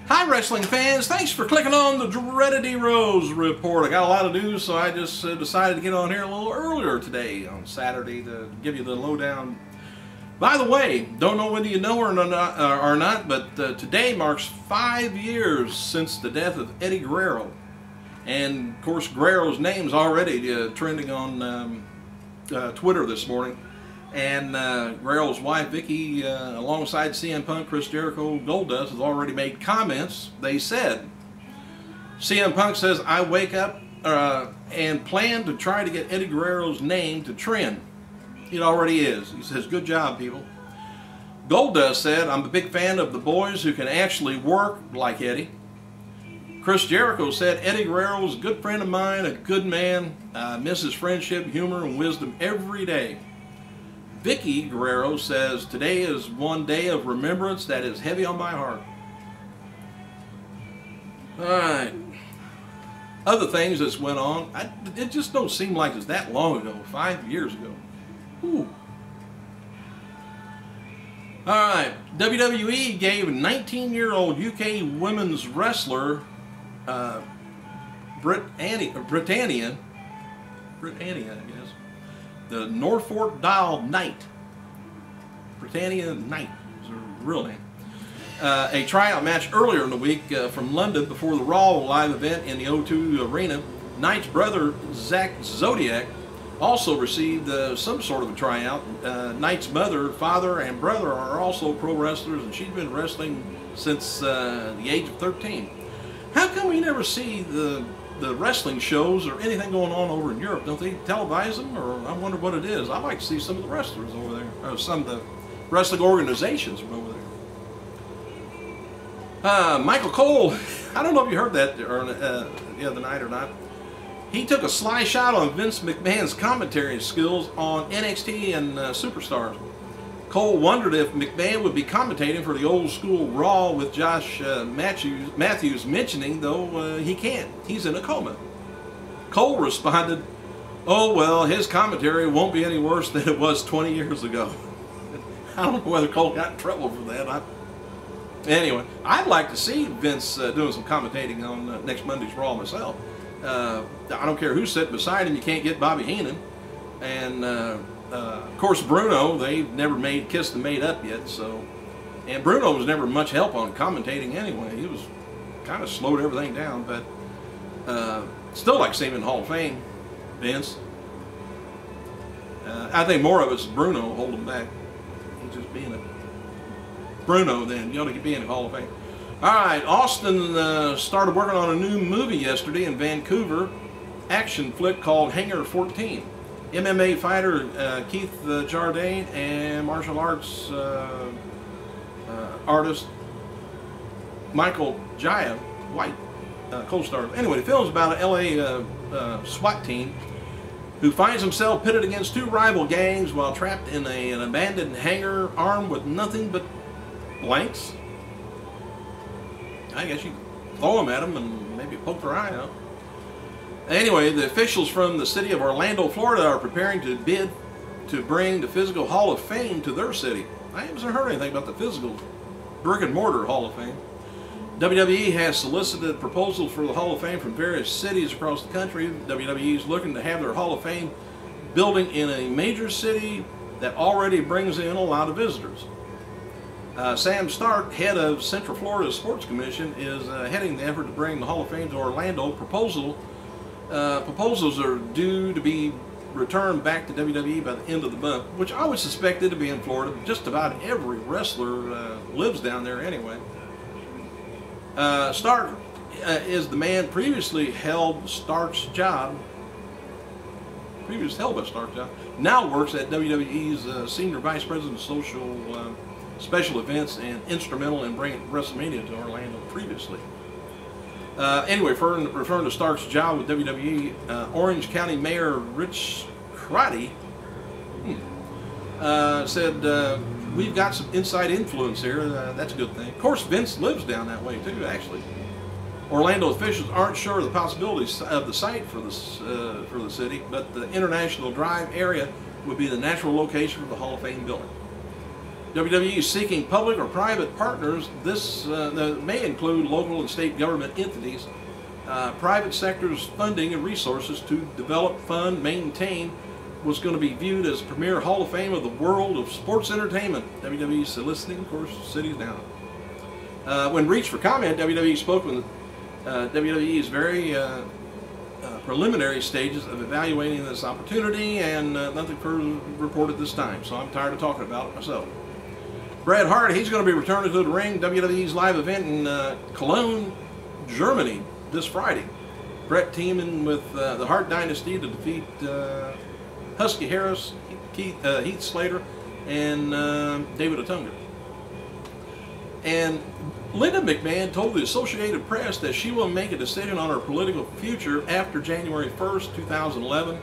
Hi wrestling fans, thanks for clicking on the GUERRERO report. I got a lot of news, so I just decided to get on here a little earlier today on Saturday to give you the lowdown. By the way, don't know whether you know or not, but today marks 5 years since the death of Eddie Guerrero. And of course Guerrero's name's already trending on Twitter this morning. And Guerrero's wife, Vicky, alongside CM Punk, Chris Jericho, Goldust, has already made comments. They said, CM Punk says, I wake up and plan to try to get Eddie Guerrero's name to trend. It already is. He says, good job, people. Goldust said, I'm a big fan of the boys who can actually work like Eddie. Chris Jericho said, Eddie Guerrero is a good friend of mine, a good man. I miss his friendship, humor, and wisdom every day. Vicky Guerrero says, today is one day of remembrance that is heavy on my heart. Alright. Other things that's went on, it just don't seem like it's that long ago, 5 years ago. Whew. Alright, WWE gave 19-year-old UK women's wrestler Britannia, I guess, the Norfolk Dial Knight. Britannia Knight is her real name. A tryout match earlier in the week from London before the Raw live event in the O2 Arena. Knight's brother, Zach Zodiac, also received some sort of a tryout. Knight's mother, father, and brother are also pro wrestlers, and she's been wrestling since the age of 13. How come we never see the wrestling shows or anything going on over in Europe? Don't they televise them? Or I wonder what it is. I'd like to see some of the wrestlers over there, or some of the wrestling organizations from over there. Michael Cole, I don't know if you heard that the other night or not. He took a sly shot on Vince McMahon's commentary skills on NXT and Superstars. Cole wondered if McMahon would be commentating for the old school Raw with Josh Matthews mentioning, though he can't. He's in a coma. Cole responded, oh well, his commentary won't be any worse than it was 20 years ago. I don't know whether Cole got in trouble for that. Anyway, I'd like to see Vince doing some commentating on next Monday's Raw myself. I don't care who's sitting beside him, you can't get Bobby Heenan. And of course Bruno, they've never kissed and made up yet, so. And Bruno was never much help on commentating anyway. He was kind of slowed everything down, but still like seeing him in the Hall of Fame, Vince. I think more of it's Bruno holding back. He's just being a Bruno then, you ought to be in the Hall of Fame. Alright, Austin started working on a new movie yesterday in Vancouver, action flick called Hangar 14. MMA fighter Keith Jardine and martial arts artist Michael Jaya White co-stars. Anyway, the film's about an LA SWAT team who finds himself pitted against two rival gangs while trapped in an abandoned hangar armed with nothing but blanks. I guess you throw them at them and maybe poke their eye out. Anyway, the officials from the city of Orlando, Florida are preparing to bid to bring the Physical Hall of Fame to their city. I haven't heard anything about the Physical Brick and Mortar Hall of Fame. WWE has solicited proposals for the Hall of Fame from various cities across the country. WWE is looking to have their Hall of Fame building in a major city that already brings in a lot of visitors. Sam Stark, head of Central Florida Sports Commission, is heading the effort to bring the Hall of Fame to Orlando. Proposals are due to be returned back to WWE by the end of the month, which I would suspect it to be in Florida. Just about every wrestler lives down there anyway. Stark is the man previously held Stark's job. Now works at WWE's Senior Vice President of Special Events and instrumental in bringing WrestleMania to Orlando previously. Anyway, referring to Stark's job with WWE, Orange County Mayor Rich Crotty said, we've got some inside influence here. That's a good thing. Of course, Vince lives down that way too, actually. Orlando officials aren't sure of the possibilities of the site for the city, but the International Drive area would be the natural location for the Hall of Fame building. WWE is seeking public or private partners. This may include local and state government entities, private sector's funding and resources to develop, fund, maintain was going to be viewed as premier Hall of Fame of the world of sports entertainment. WWE soliciting, of course, cities down. When reached for comment, WWE spoke with WWE's very preliminary stages of evaluating this opportunity, and nothing further reported this time, so I'm tired of talking about it myself. Bret Hart, he's going to be returning to the ring, WWE's live event in Cologne, Germany this Friday. Bret teaming with the Hart Dynasty to defeat Husky Harris, Heath Slater, and David Otunga. And Linda McMahon told the Associated Press that she will make a decision on her political future after January 1st, 2011,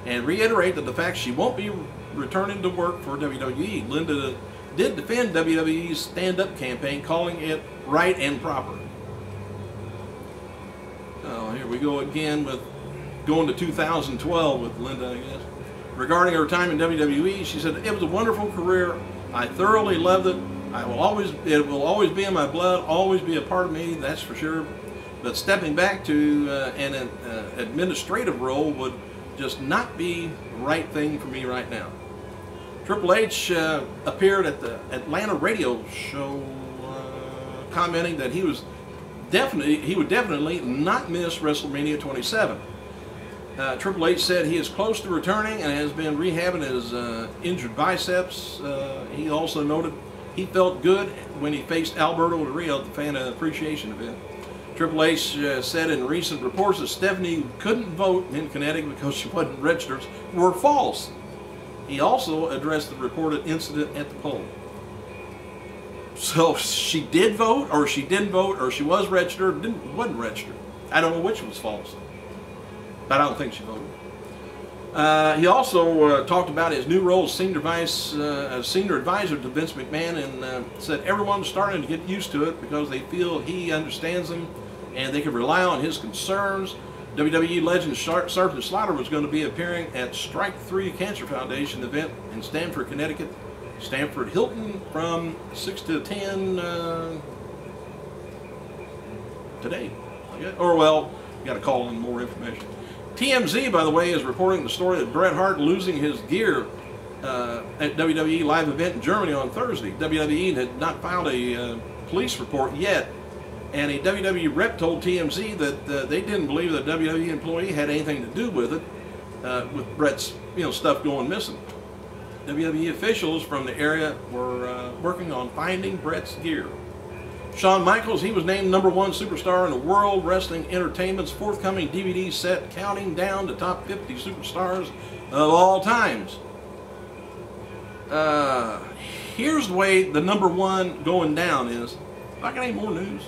and reiterated the fact she won't be returning to work for WWE. Linda did defend WWE's stand-up campaign, calling it right and proper. Oh, here we go again with going to 2012 with Linda, I guess. Regarding her time in WWE, she said, "It was a wonderful career. I thoroughly loved it. It will always be in my blood, always be a part of me, that's for sure. But stepping back to an administrative role would just not be the right thing for me right now." Triple H appeared at the Atlanta radio show, commenting that he would definitely not miss WrestleMania 27. Triple H said he is close to returning and has been rehabbing his injured biceps. He also noted he felt good when he faced Alberto Del Rio at the Fan Appreciation event. Triple H said in recent reports that Stephanie couldn't vote in Connecticut because she wasn't registered were false. He also addressed the reported incident at the poll. So she did vote, or she didn't vote, or she was registered, wasn't registered. I don't know which was false, but I don't think she voted. He also talked about his new role as senior advisor to Vince McMahon, and said everyone's starting to get used to it because they feel he understands them and they can rely on his concerns. WWE legend Sergeant Slaughter was going to be appearing at Strike 3 Cancer Foundation event in Stamford, Connecticut. Stamford Hilton from 6 to 10 today, I guess. Or, well, you got to call in more information. TMZ, by the way, is reporting the story that Bret Hart losing his gear at WWE live event in Germany on Thursday. WWE had not filed a police report yet, and a WWE rep told TMZ that they didn't believe that a WWE employee had anything to do with it, with Bret's stuff going missing. WWE officials from the area were working on finding Bret's gear. Shawn Michaels, he was named #1 superstar in the World Wrestling Entertainment's forthcoming DVD set, counting down the top 50 superstars of all times. Here's the way the #1 going down is. If I got any more news.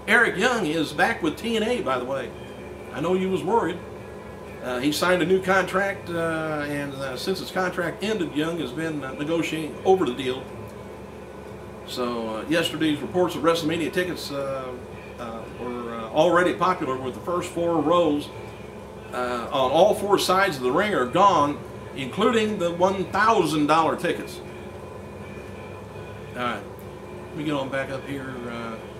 Eric Young is back with TNA, by the way. I know you was worried. He signed a new contract, and since his contract ended, Young has been negotiating over the deal. So yesterday's reports of WrestleMania tickets were already popular, with the first 4 rows on all 4 sides of the ring are gone, including the $1,000 tickets. All right, let me get on back up here.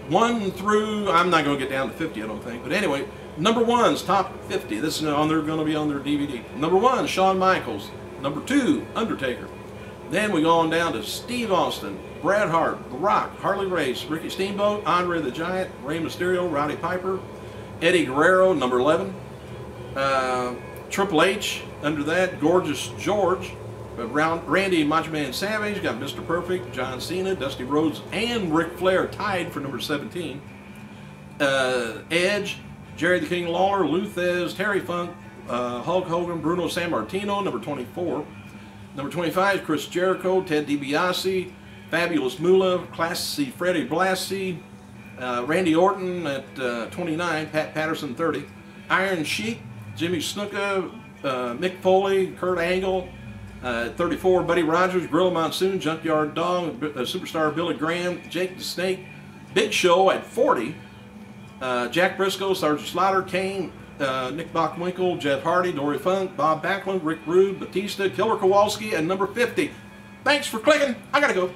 1 through, I'm not going to get down to 50, I don't think, but anyway, #1's top 50. This is going to be on their DVD. #1, Shawn Michaels. #2, Undertaker. Then we go on down to Steve Austin, Bret Hart, The Rock, Harley Race, Ricky Steamboat, Andre the Giant, Rey Mysterio, Roddy Piper, Eddie Guerrero, number 11. Triple H, under that, Gorgeous George, Randy Macho Man Savage, got Mr. Perfect, John Cena, Dusty Rhodes, and Ric Flair tied for number 17. Edge, Jerry the King Lawler, Luthez, Terry Funk, Hulk Hogan, Bruno Sammartino, number 24. Number 25, Chris Jericho, Ted DiBiase, Fabulous Moolah, Classy Freddie Blassie, Randy Orton at 29, Pat Patterson 30, Iron Sheik, Jimmy Snuka, Mick Foley, Kurt Angle, 34, Buddy Rogers, Gorilla Monsoon, Junkyard Dog, Superstar Billy Graham, Jake the Snake, Big Show at 40, Jack Briscoe, Sergeant Slaughter, Kane, Nick Bockwinkel, Jeff Hardy, Dory Funk, Bob Backlund, Rick Rude, Batista, Killer Kowalski, and number 50. Thanks for clicking. I gotta go.